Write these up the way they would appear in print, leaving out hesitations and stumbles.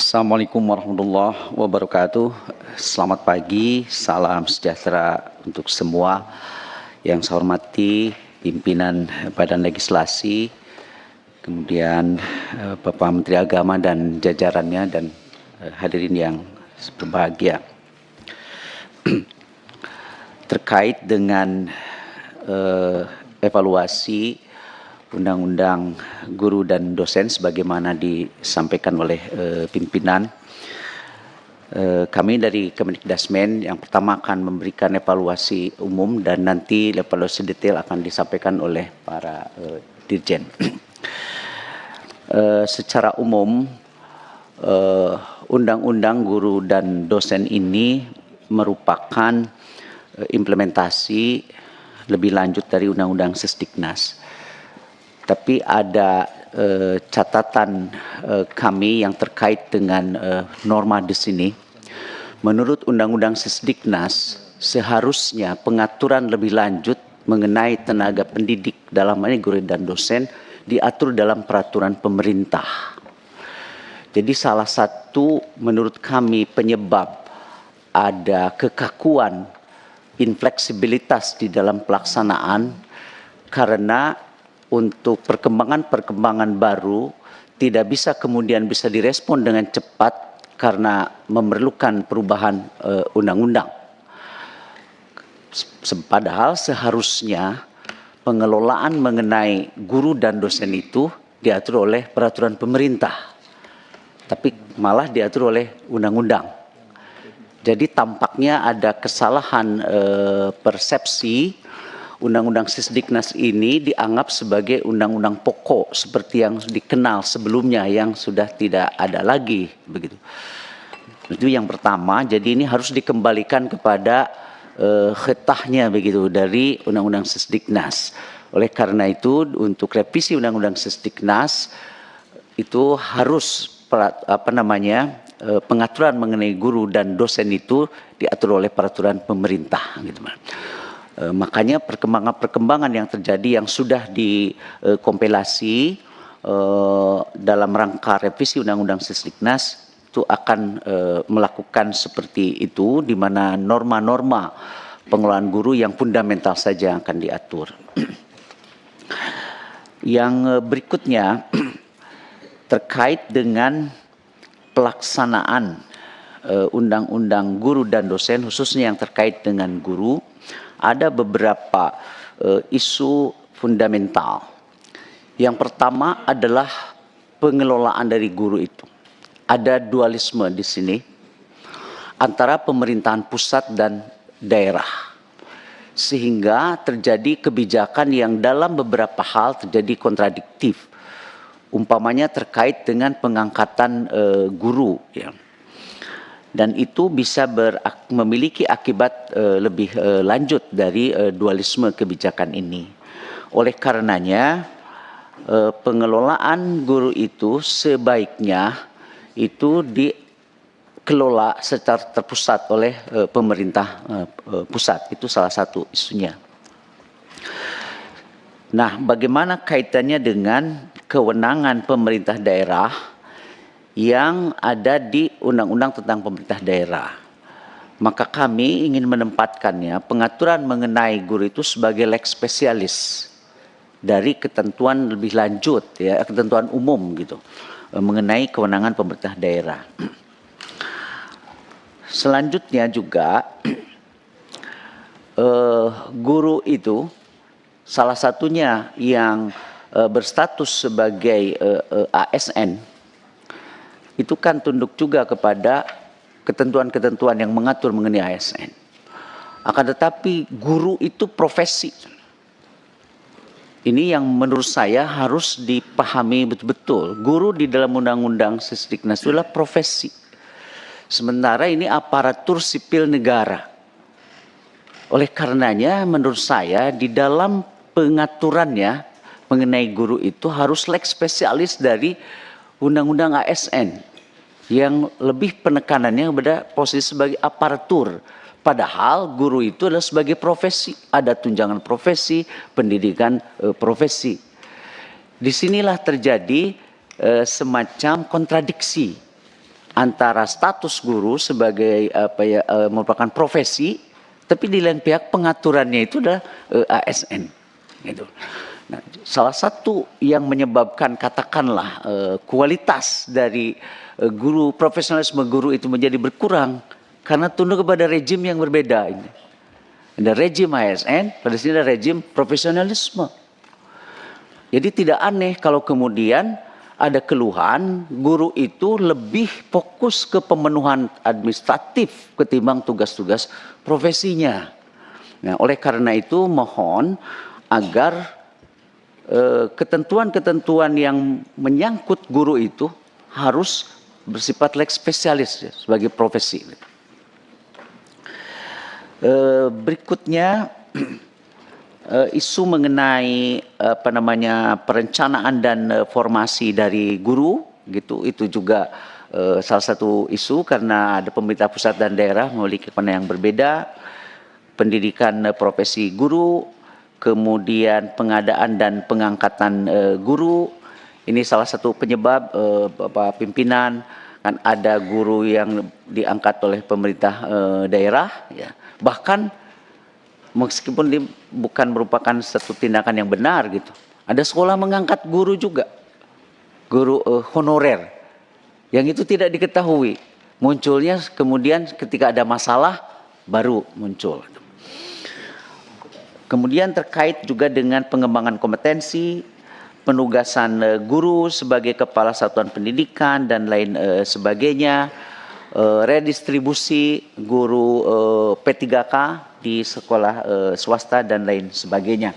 Assalamualaikum warahmatullahi wabarakatuh. Selamat pagi, salam sejahtera untuk semua. Yang saya hormati pimpinan Badan Legislasi, kemudian Bapak Menteri Agama dan jajarannya, dan hadirin yang berbahagia. Terkait dengan evaluasi Undang-Undang Guru dan Dosen sebagaimana disampaikan oleh pimpinan, kami dari Kemendikbudrismen yang pertama akan memberikan evaluasi umum dan nanti evaluasi detail akan disampaikan oleh para dirjen. Secara umum, Undang-Undang Guru dan Dosen ini merupakan implementasi lebih lanjut dari Undang-Undang Sisdiknas. Tapi ada catatan kami yang terkait dengan norma di sini. Menurut Undang-Undang Sisdiknas, seharusnya pengaturan lebih lanjut mengenai tenaga pendidik dalam hal ini guru dan dosen diatur dalam peraturan pemerintah. Jadi salah satu menurut kami penyebab ada kekakuan, infleksibilitas di dalam pelaksanaan karena untuk perkembangan-perkembangan baru tidak bisa kemudian bisa direspon dengan cepat karena memerlukan perubahan undang-undang. Padahal seharusnya pengelolaan mengenai guru dan dosen itu diatur oleh peraturan pemerintah, tapi malah diatur oleh undang-undang. Jadi tampaknya ada kesalahan persepsi. Undang-Undang Sisdiknas ini dianggap sebagai undang-undang pokok seperti yang dikenal sebelumnya yang sudah tidak ada lagi begitu. Itu yang pertama. Jadi ini harus dikembalikan kepada khetahnya begitu dari Undang-Undang Sisdiknas. Oleh karena itu untuk revisi Undang-Undang Sisdiknas itu harus pengaturan mengenai guru dan dosen itu diatur oleh peraturan pemerintah gitu. Makanya perkembangan-perkembangan yang terjadi yang sudah dikompilasi dalam rangka revisi Undang-Undang Sisdiknas itu akan melakukan seperti itu, di mana norma-norma pengelolaan guru yang fundamental saja akan diatur. Yang berikutnya terkait dengan pelaksanaan Undang-Undang Guru dan Dosen, khususnya yang terkait dengan guru. Ada beberapa isu fundamental. Yang pertama adalah pengelolaan dari guru itu. Ada dualisme di sini antara pemerintahan pusat dan daerah. Sehingga terjadi kebijakan yang dalam beberapa hal terjadi kontradiktif. Umpamanya terkait dengan pengangkatan guru, ya. Dan itu bisa memiliki akibat lebih lanjut dari dualisme kebijakan ini. Oleh karenanya pengelolaan guru itu sebaiknya itu dikelola secara terpusat oleh pemerintah pusat. Itu salah satu isunya. Nah, bagaimana kaitannya dengan kewenangan pemerintah daerah yang ada di Undang-Undang tentang Pemerintah Daerah? Maka kami ingin menempatkannya pengaturan mengenai guru itu sebagai lex spesialis dari ketentuan lebih lanjut, ya, ketentuan umum gitu mengenai kewenangan pemerintah daerah. Selanjutnya juga guru itu salah satunya yang berstatus sebagai ASN itu kan tunduk juga kepada ketentuan-ketentuan yang mengatur mengenai ASN. Akan tetapi guru itu profesi. Ini yang menurut saya harus dipahami betul-betul. Guru di dalam Undang-Undang Sisdiknas adalah profesi. Sementara ini aparatur sipil negara. Oleh karenanya menurut saya di dalam pengaturannya mengenai guru itu harus lex spesialis dari Undang-Undang ASN yang lebih penekanannya kepada posisi sebagai aparatur. Padahal guru itu adalah sebagai profesi, ada tunjangan profesi, pendidikan profesi. Disinilah terjadi semacam kontradiksi antara status guru sebagai merupakan profesi, tapi di lain pihak pengaturannya itu adalah ASN. Gitu. Nah, salah satu yang menyebabkan katakanlah kualitas dari guru, profesionalisme guru itu menjadi berkurang karena tunduk kepada rejim yang berbeda ini. Ada rejim ASN, pada sini ada rejim profesionalisme. Jadi tidak aneh kalau kemudian ada keluhan guru itu lebih fokus ke pemenuhan administratif ketimbang tugas-tugas profesinya. Nah, oleh karena itu mohon agar ketentuan-ketentuan yang menyangkut guru itu harus bersifat lex spesialis ya, sebagai profesi. Berikutnya isu mengenai perencanaan dan formasi dari guru gitu, itu juga salah satu isu karena ada pemerintah pusat dan daerah memiliki pandangan yang berbeda. Pendidikan profesi guru, kemudian pengadaan dan pengangkatan guru, ini salah satu penyebab Bapak Pimpinan, kan ada guru yang diangkat oleh pemerintah daerah, ya. Bahkan meskipun dia bukan merupakan satu tindakan yang benar gitu, ada sekolah mengangkat guru juga, guru honorer, yang itu tidak diketahui, munculnya kemudian ketika ada masalah baru muncul. Kemudian terkait juga dengan pengembangan kompetensi, penugasan guru sebagai kepala satuan pendidikan dan lain sebagainya, redistribusi guru P3K di sekolah swasta dan lain sebagainya.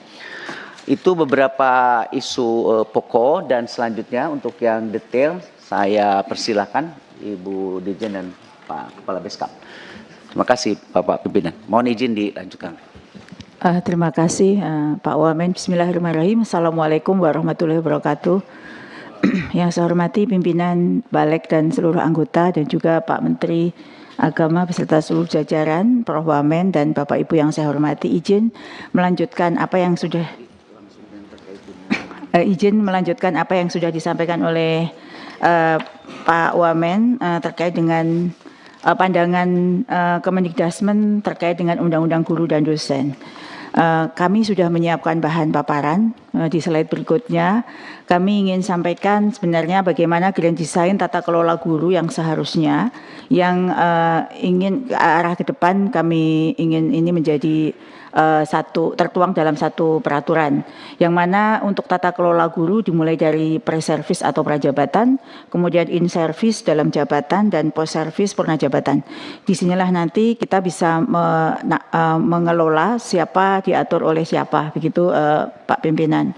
Itu beberapa isu pokok, dan selanjutnya untuk yang detail saya persilahkan Ibu Dirjen dan Pak Kepala Beskap. Terima kasih Bapak Pimpinan. Mohon izin dilanjutkan. Terima kasih Pak Wamen. Bismillahirrahmanirrahim. Assalamualaikum warahmatullahi wabarakatuh. Yang saya hormati pimpinan Balek dan seluruh anggota, dan juga Pak Menteri Agama beserta seluruh jajaran, Prof. Wamen dan Bapak Ibu yang saya hormati, izin melanjutkan apa yang sudah disampaikan oleh Pak Wamen terkait dengan pandangan Kemendikdasmen terkait dengan Undang-Undang Guru dan Dosen. Kami sudah menyiapkan bahan paparan di slide berikutnya. Kami ingin sampaikan sebenarnya bagaimana grand design tata kelola guru yang seharusnya, yang ingin arah ke depan kami ingin ini menjadi tertuang dalam satu peraturan, yang mana untuk tata kelola guru dimulai dari pre-service atau prajabatan, kemudian in-service dalam jabatan, dan post-service purna jabatan. Disinilah nanti kita bisa mengelola siapa diatur oleh siapa, begitu Pak Pimpinan.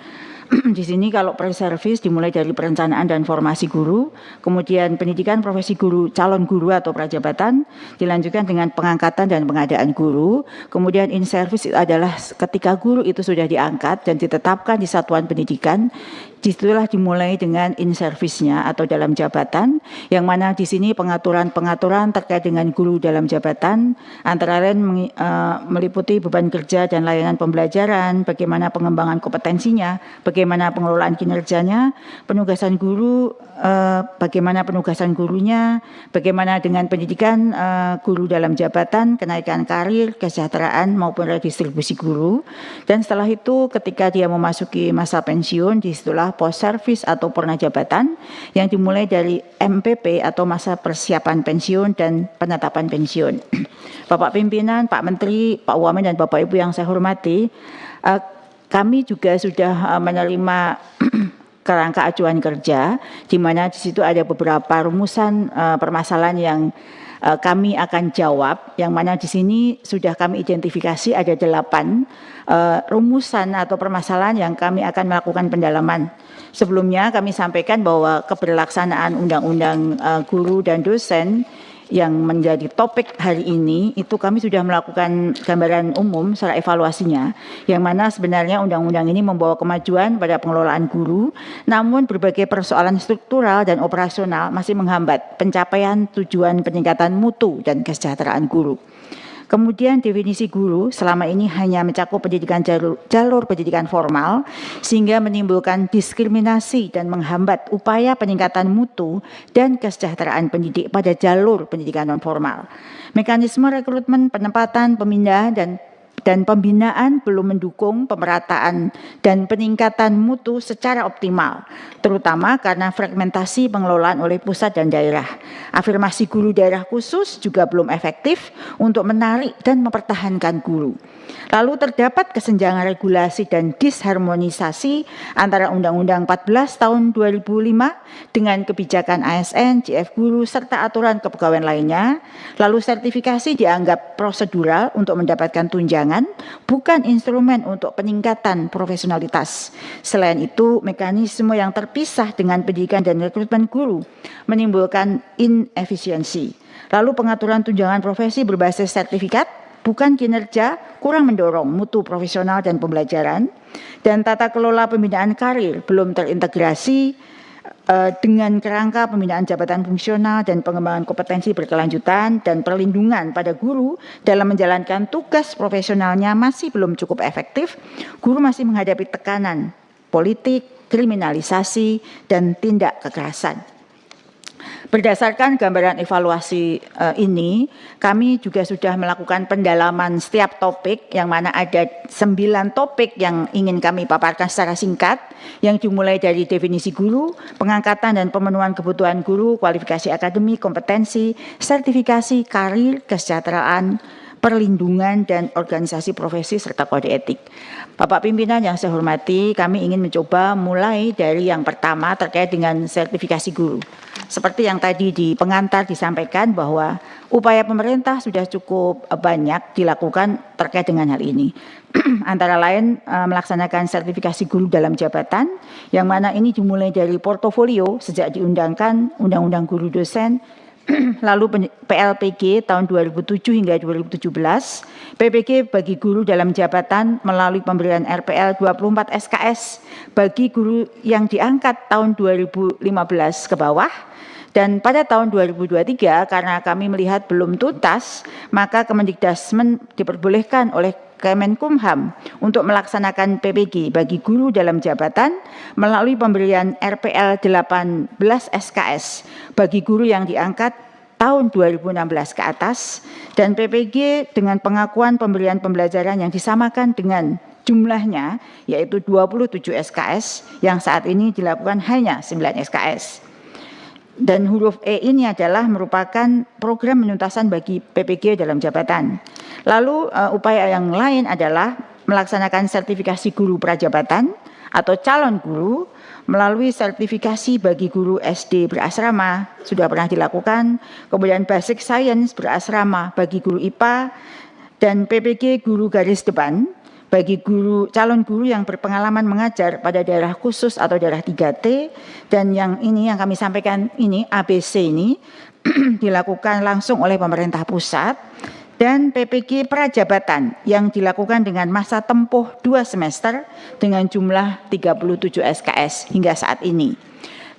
Di sini kalau pre-service dimulai dari perencanaan dan formasi guru, kemudian pendidikan profesi guru, calon guru atau prajabatan, dilanjutkan dengan pengangkatan dan pengadaan guru, kemudian in service adalah ketika guru itu sudah diangkat dan ditetapkan di satuan pendidikan, disitulah dimulai dengan in service-nya atau dalam jabatan, yang mana di sini pengaturan-pengaturan terkait dengan guru dalam jabatan antara lain meliputi beban kerja dan layanan pembelajaran, bagaimana pengembangan kompetensinya, bagaimana pengelolaan kinerjanya, penugasan guru, bagaimana penugasan gurunya, bagaimana dengan pendidikan guru dalam jabatan, kenaikan karir, kesejahteraan maupun redistribusi guru. Dan setelah itu ketika dia memasuki masa pensiun, disitulah post service atau purna jabatan yang dimulai dari MPP atau masa persiapan pensiun dan penetapan pensiun. Bapak Pimpinan, Pak Menteri, Pak Wamen dan Bapak Ibu yang saya hormati, kami juga sudah menerima kerangka acuan kerja, di mana di situ ada beberapa rumusan permasalahan yang kami akan jawab, yang mana di sini sudah kami identifikasi ada 8 rumusan atau permasalahan yang kami akan melakukan pendalaman. Sebelumnya kami sampaikan bahwa keberlaksanaan Undang-Undang Guru dan Dosen yang menjadi topik hari ini, itu kami sudah melakukan gambaran umum secara evaluasinya, yang mana sebenarnya undang-undang ini membawa kemajuan pada pengelolaan guru, namun berbagai persoalan struktural dan operasional masih menghambat pencapaian tujuan peningkatan mutu dan kesejahteraan guru. Kemudian definisi guru selama ini hanya mencakup pendidikan jalur pendidikan formal sehingga menimbulkan diskriminasi dan menghambat upaya peningkatan mutu dan kesejahteraan pendidik pada jalur pendidikan non formal. Mekanisme rekrutmen, penempatan, pemindahan dan pembinaan belum mendukung pemerataan dan peningkatan mutu secara optimal, terutama karena fragmentasi pengelolaan oleh pusat dan daerah. Afirmasi guru daerah khusus juga belum efektif untuk menarik dan mempertahankan guru. Lalu terdapat kesenjangan regulasi dan disharmonisasi antara Undang-Undang 14 tahun 2005 dengan kebijakan ASN, JF Guru, serta aturan kepegawaian lainnya. Lalu sertifikasi dianggap prosedural untuk mendapatkan tunjangan, bukan instrumen untuk peningkatan profesionalitas. Selain itu, mekanisme yang terpisah dengan pendidikan dan rekrutmen guru menimbulkan inefisiensi. Lalu pengaturan tunjangan profesi berbasis sertifikat, bukan kinerja, kurang mendorong mutu profesional dan pembelajaran, dan tata kelola pembinaan karir belum terintegrasi dengan kerangka pembinaan jabatan fungsional dan pengembangan kompetensi berkelanjutan, dan perlindungan pada guru dalam menjalankan tugas profesionalnya masih belum cukup efektif. Guru masih menghadapi tekanan politik, kriminalisasi, dan tindak kekerasan. Berdasarkan gambaran evaluasi ini, kami juga sudah melakukan pendalaman setiap topik, yang mana ada 9 topik yang ingin kami paparkan secara singkat, yang dimulai dari definisi guru, pengangkatan dan pemenuhan kebutuhan guru, kualifikasi akademik, kompetensi, sertifikasi, karir, kesejahteraan, perlindungan, dan organisasi profesi, serta kode etik. Bapak pimpinan yang saya hormati, kami ingin mencoba mulai dari yang pertama terkait dengan sertifikasi guru. Seperti yang tadi di pengantar disampaikan bahwa upaya pemerintah sudah cukup banyak dilakukan terkait dengan hal ini. Antara lain melaksanakan sertifikasi guru dalam jabatan, yang mana ini dimulai dari portofolio sejak diundangkan Undang-Undang Guru Dosen, lalu PLPG tahun 2007 hingga 2017, PPG bagi guru dalam jabatan melalui pemberian RPL 24 SKS bagi guru yang diangkat tahun 2015 ke bawah. Dan pada tahun 2023, karena kami melihat belum tuntas, maka Kemendikdasmen diperbolehkan oleh Kemenkumham untuk melaksanakan PPG bagi guru dalam jabatan melalui pemberian RPL 18 SKS bagi guru yang diangkat tahun 2016 ke atas, dan PPG dengan pengakuan pemberian pembelajaran yang disamakan dengan jumlahnya, yaitu 27 SKS, yang saat ini dilakukan hanya 9 SKS. Dan huruf E ini adalah merupakan program penuntasan bagi PPG dalam jabatan. Lalu upaya yang lain adalah melaksanakan sertifikasi guru prajabatan atau calon guru melalui sertifikasi bagi guru SD berasrama, sudah pernah dilakukan, kemudian basic science berasrama bagi guru IPA, dan PPG guru garis depan bagi guru calon guru yang berpengalaman mengajar pada daerah khusus atau daerah 3T, dan yang ini yang kami sampaikan ini ABC ini dilakukan langsung oleh pemerintah pusat, dan PPG prajabatan yang dilakukan dengan masa tempuh 2 semester dengan jumlah 37 SKS hingga saat ini.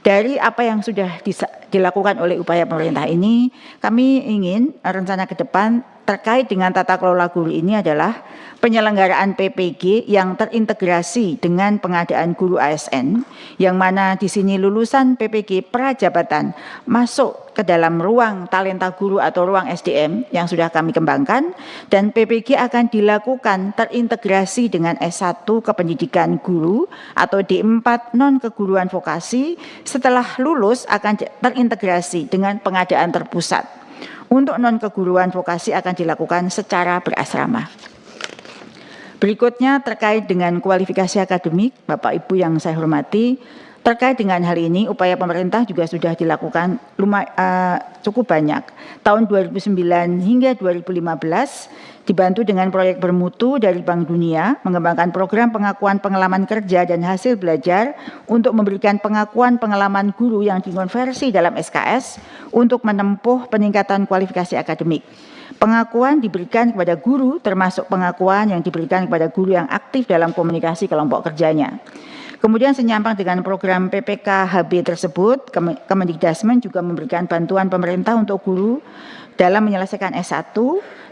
Dari apa yang sudah dilakukan oleh upaya pemerintah ini, kami ingin rencana ke depan terkait dengan tata kelola guru ini adalah penyelenggaraan PPG yang terintegrasi dengan pengadaan guru ASN, yang mana di sini lulusan PPG prajabatan masuk ke dalam ruang talenta guru atau ruang SDM yang sudah kami kembangkan, dan PPG akan dilakukan terintegrasi dengan S1 kependidikan guru atau D4 non keguruan vokasi. Setelah lulus akan terintegrasi dengan pengadaan terpusat. Untuk non keguruan vokasi akan dilakukan secara berasrama. Berikutnya terkait dengan kualifikasi akademik, Bapak Ibu yang saya hormati, terkait dengan hal ini upaya pemerintah juga sudah dilakukan cukup banyak. Tahun 2009 hingga 2015 dibantu dengan proyek bermutu dari Bank Dunia, mengembangkan program pengakuan pengalaman kerja dan hasil belajar untuk memberikan pengakuan pengalaman guru yang dikonversi dalam SKS untuk menempuh peningkatan kualifikasi akademik. Pengakuan diberikan kepada guru, termasuk pengakuan yang diberikan kepada guru yang aktif dalam komunikasi kelompok kerjanya. Kemudian senyampang dengan program PPK-HB tersebut, Kemendikdasmen juga memberikan bantuan pemerintah untuk guru dalam menyelesaikan S1.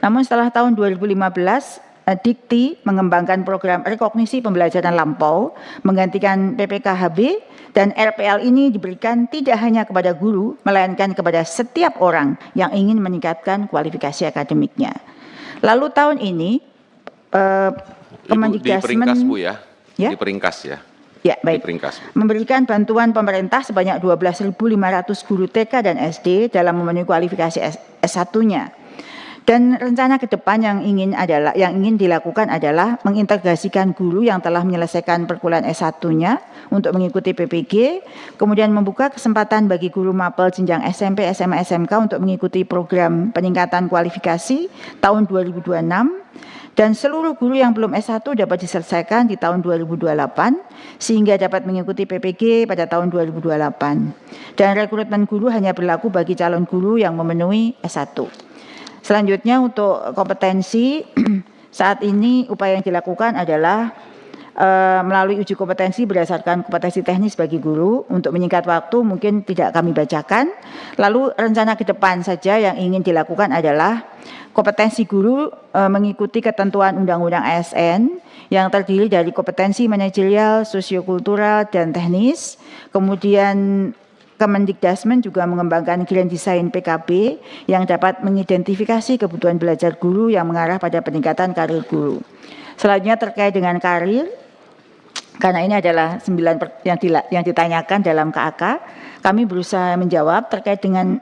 Namun setelah tahun 2015, Dikti mengembangkan program rekognisi pembelajaran lampau, menggantikan PPK-HB, dan RPL ini diberikan tidak hanya kepada guru, melainkan kepada setiap orang yang ingin meningkatkan kualifikasi akademiknya. Lalu tahun ini, Kemendikdasmen... Diperingkas Bu ya, Ya? diperingkas ya. Ya, baik. Diperingkas. Memberikan bantuan pemerintah sebanyak 12.500 guru TK dan SD dalam memenuhi kualifikasi S1-nya. Dan rencana ke depan yang ingin dilakukan adalah mengintegrasikan guru yang telah menyelesaikan perkuliahan S1-nya untuk mengikuti PPG, kemudian membuka kesempatan bagi guru mapel jenjang SMP, SMA, SMK untuk mengikuti program peningkatan kualifikasi tahun 2026. Dan seluruh guru yang belum S1 dapat diselesaikan di tahun 2028 sehingga dapat mengikuti PPG pada tahun 2028. Dan rekrutmen guru hanya berlaku bagi calon guru yang memenuhi S1. Selanjutnya untuk kompetensi, saat ini upaya yang dilakukan adalah melalui uji kompetensi berdasarkan kompetensi teknis bagi guru. Untuk menyingkat waktu mungkin tidak kami bacakan. Lalu rencana ke depan saja yang ingin dilakukan adalah kompetensi guru mengikuti ketentuan Undang-Undang ASN yang terdiri dari kompetensi manajerial, sosiokultural, dan teknis. Kemudian Kemendikdasmen juga mengembangkan Grand Design PKB yang dapat mengidentifikasi kebutuhan belajar guru yang mengarah pada peningkatan karir guru. Selanjutnya terkait dengan karir, karena ini adalah 9 yang ditanyakan dalam KAK, kami berusaha menjawab terkait dengan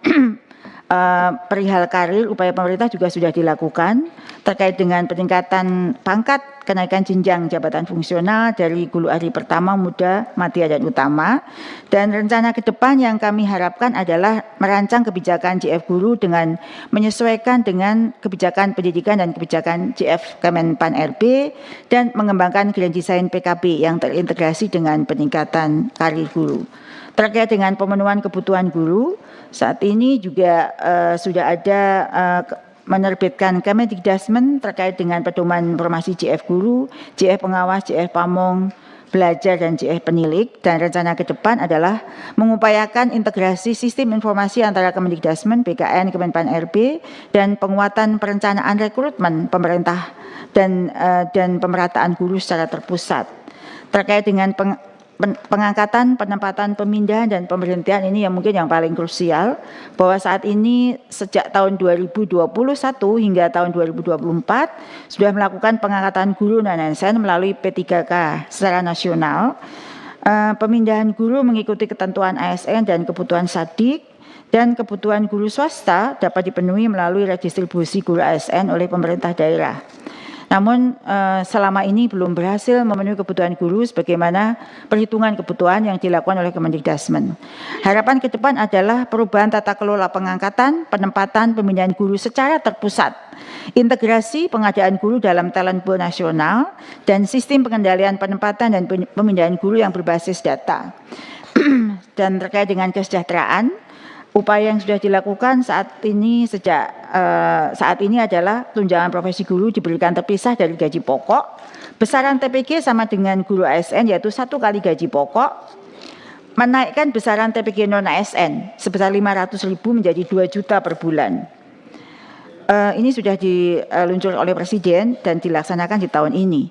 perihal karir. Upaya pemerintah juga sudah dilakukan terkait dengan peningkatan pangkat, kenaikan jenjang jabatan fungsional dari guru ARI pertama, muda, madya, dan utama. Dan rencana ke depan yang kami harapkan adalah merancang kebijakan JF guru dengan menyesuaikan dengan kebijakan pendidikan dan kebijakan JF Kemenpan RB dan mengembangkan Grand Design PKB yang terintegrasi dengan peningkatan karir guru. Terkait dengan pemenuhan kebutuhan guru, saat ini juga sudah ada menerbitkan Kemendikdasmen terkait dengan pedoman informasi JF guru, JF pengawas, JF pamong, belajar, dan JF penilik. Dan rencana ke depan adalah mengupayakan integrasi sistem informasi antara Kemendikdasmen, BKN, Kemenpan RB, dan penguatan perencanaan rekrutmen pemerintah dan pemerataan guru secara terpusat. Terkait dengan pengangkatan, penempatan, pemindahan, dan pemberhentian, ini yang mungkin yang paling krusial, bahwa saat ini sejak tahun 2021 hingga tahun 2024 sudah melakukan pengangkatan guru non-ASN melalui P3K secara nasional. Pemindahan guru mengikuti ketentuan ASN dan kebutuhan Sadik, dan kebutuhan guru swasta dapat dipenuhi melalui redistribusi guru ASN oleh pemerintah daerah. Namun selama ini belum berhasil memenuhi kebutuhan guru sebagaimana perhitungan kebutuhan yang dilakukan oleh Kemendikdasmen. Harapan ke depan adalah perubahan tata kelola pengangkatan, penempatan, pemindahan guru secara terpusat, integrasi pengadaan guru dalam talent pool nasional, dan sistem pengendalian penempatan dan pemindahan guru yang berbasis data. Dan terkait dengan kesejahteraan, upaya yang sudah dilakukan saat ini adalah tunjangan profesi guru diberikan terpisah dari gaji pokok. Besaran TPG sama dengan guru ASN yaitu 1 kali gaji pokok. Menaikkan besaran TPG non ASN sebesar 500.000 menjadi 2 juta per bulan. Ini sudah diluncurkan oleh Presiden dan dilaksanakan di tahun ini.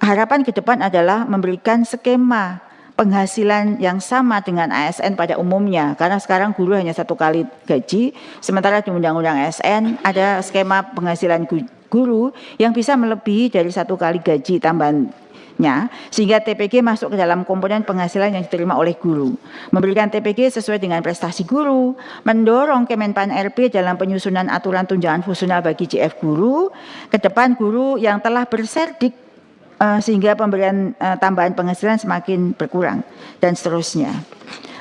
Harapan ke depan adalah memberikan skema penghasilan yang sama dengan ASN pada umumnya, karena sekarang guru hanya 1 kali gaji, sementara di Undang-Undang ASN ada skema penghasilan guru yang bisa melebihi dari 1 kali gaji tambahannya, sehingga TPG masuk ke dalam komponen penghasilan yang diterima oleh guru. Memberikan TPG sesuai dengan prestasi guru, mendorong Kemenpan RB dalam penyusunan aturan tunjangan fungsional bagi JF guru, ke depan guru yang telah berserdik sehingga pemberian tambahan penghasilan semakin berkurang, dan seterusnya.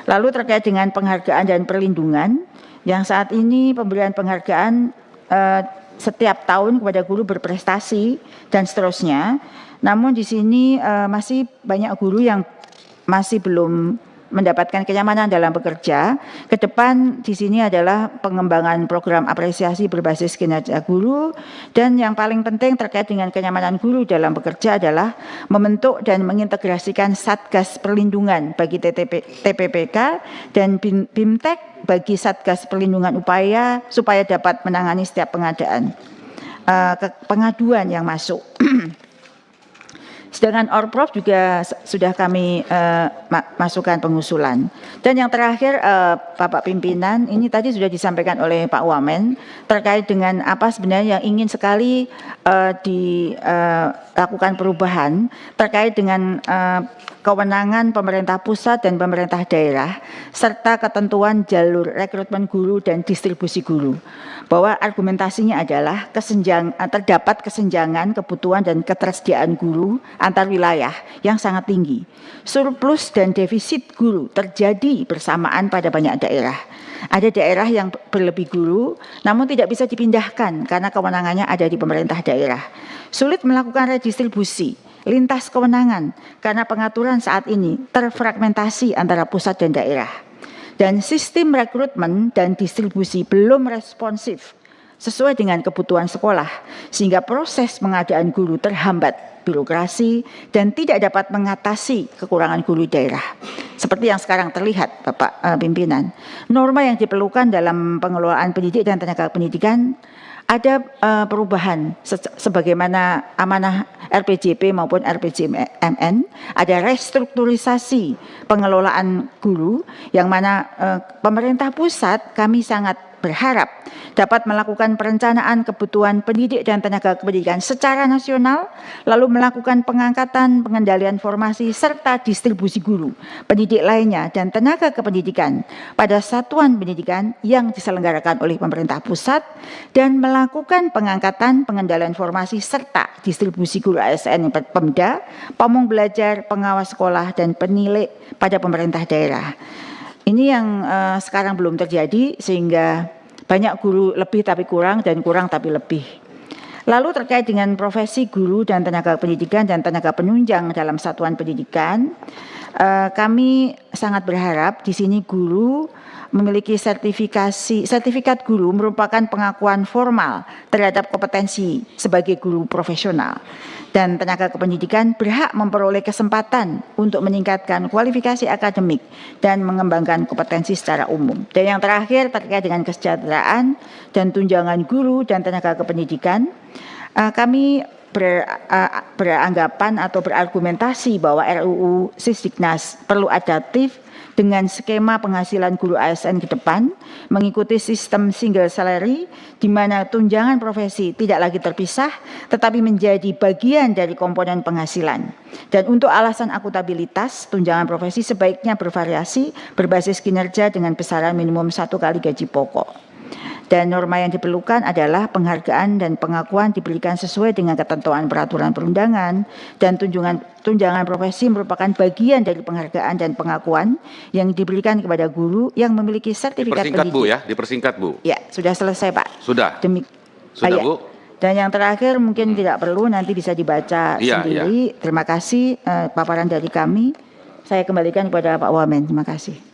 Lalu terkait dengan penghargaan dan perlindungan, yang saat ini pemberian penghargaan setiap tahun kepada guru berprestasi dan seterusnya. Namun di sini masih banyak guru yang masih belum mendapatkan kenyamanan dalam bekerja. Ke depan di sini adalah pengembangan program apresiasi berbasis kinerja guru, dan yang paling penting terkait dengan kenyamanan guru dalam bekerja adalah membentuk dan mengintegrasikan Satgas Perlindungan bagi TPPK dan BIMTEK bagi Satgas Perlindungan upaya supaya dapat menangani setiap pengadaan pengaduan yang masuk. Sedangkan Orprov juga sudah kami masukkan pengusulan. Dan yang terakhir Bapak Pimpinan, ini tadi sudah disampaikan oleh Pak Wamen terkait dengan apa sebenarnya yang ingin sekali dilakukan perubahan terkait dengan kewenangan pemerintah pusat dan pemerintah daerah serta ketentuan jalur rekrutmen guru dan distribusi guru. Bahwa argumentasinya adalah terdapat kesenjangan kebutuhan dan ketersediaan guru antar wilayah yang sangat tinggi. Surplus dan defisit guru terjadi bersamaan pada banyak daerah. Ada daerah yang berlebih guru namun tidak bisa dipindahkan karena kewenangannya ada di pemerintah daerah. Sulit melakukan redistribusi lintas kewenangan karena pengaturan saat ini terfragmentasi antara pusat dan daerah. Dan sistem rekrutmen dan distribusi belum responsif sesuai dengan kebutuhan sekolah, sehingga proses pengadaan guru terhambat birokrasi dan tidak dapat mengatasi kekurangan guru daerah. Seperti yang sekarang terlihat, Bapak Pimpinan, norma yang diperlukan dalam pengelolaan pendidik dan tenaga pendidikan ada perubahan sebagaimana amanah RPJP maupun RPJMN, ada restrukturisasi pengelolaan guru yang mana pemerintah pusat kami sangat berharap dapat melakukan perencanaan kebutuhan pendidik dan tenaga pendidikan secara nasional, lalu melakukan pengangkatan, pengendalian formasi, serta distribusi guru, pendidik lainnya, dan tenaga kependidikan pada satuan pendidikan yang diselenggarakan oleh pemerintah pusat, dan melakukan pengangkatan, pengendalian formasi, serta distribusi guru ASN Pemda, pamong belajar, pengawas sekolah, dan penilai pada pemerintah daerah. Ini yang sekarang belum terjadi sehingga banyak guru lebih tapi kurang dan kurang tapi lebih. Lalu terkait dengan profesi guru dan tenaga pendidikan dan tenaga penunjang dalam satuan pendidikan, kami sangat berharap di sini guru memiliki sertifikat guru merupakan pengakuan formal terhadap kompetensi sebagai guru profesional. Dan tenaga kependidikan berhak memperoleh kesempatan untuk meningkatkan kualifikasi akademik dan mengembangkan kompetensi secara umum. Dan yang terakhir terkait dengan kesejahteraan dan tunjangan guru dan tenaga kependidikan, kami beranggapan atau berargumentasi bahwa RUU Sisdiknas perlu adaptif dengan skema penghasilan guru ASN ke depan, mengikuti sistem single salary, di mana tunjangan profesi tidak lagi terpisah, tetapi menjadi bagian dari komponen penghasilan. Dan untuk alasan akuntabilitas, tunjangan profesi sebaiknya bervariasi, berbasis kinerja dengan besaran minimum 1 kali gaji pokok. Dan norma yang diperlukan adalah penghargaan dan pengakuan diberikan sesuai dengan ketentuan peraturan perundangan, dan tunjangan profesi merupakan bagian dari penghargaan dan pengakuan yang diberikan kepada guru yang memiliki sertifikat pendidik. Bu ya, dipersingkat Bu. Ya, sudah selesai Pak. Sudah. Sudah Bu. Dan yang terakhir mungkin tidak perlu, nanti bisa dibaca sendiri. Terima kasih paparan dari kami. Saya kembalikan kepada Pak Wamen. Terima kasih.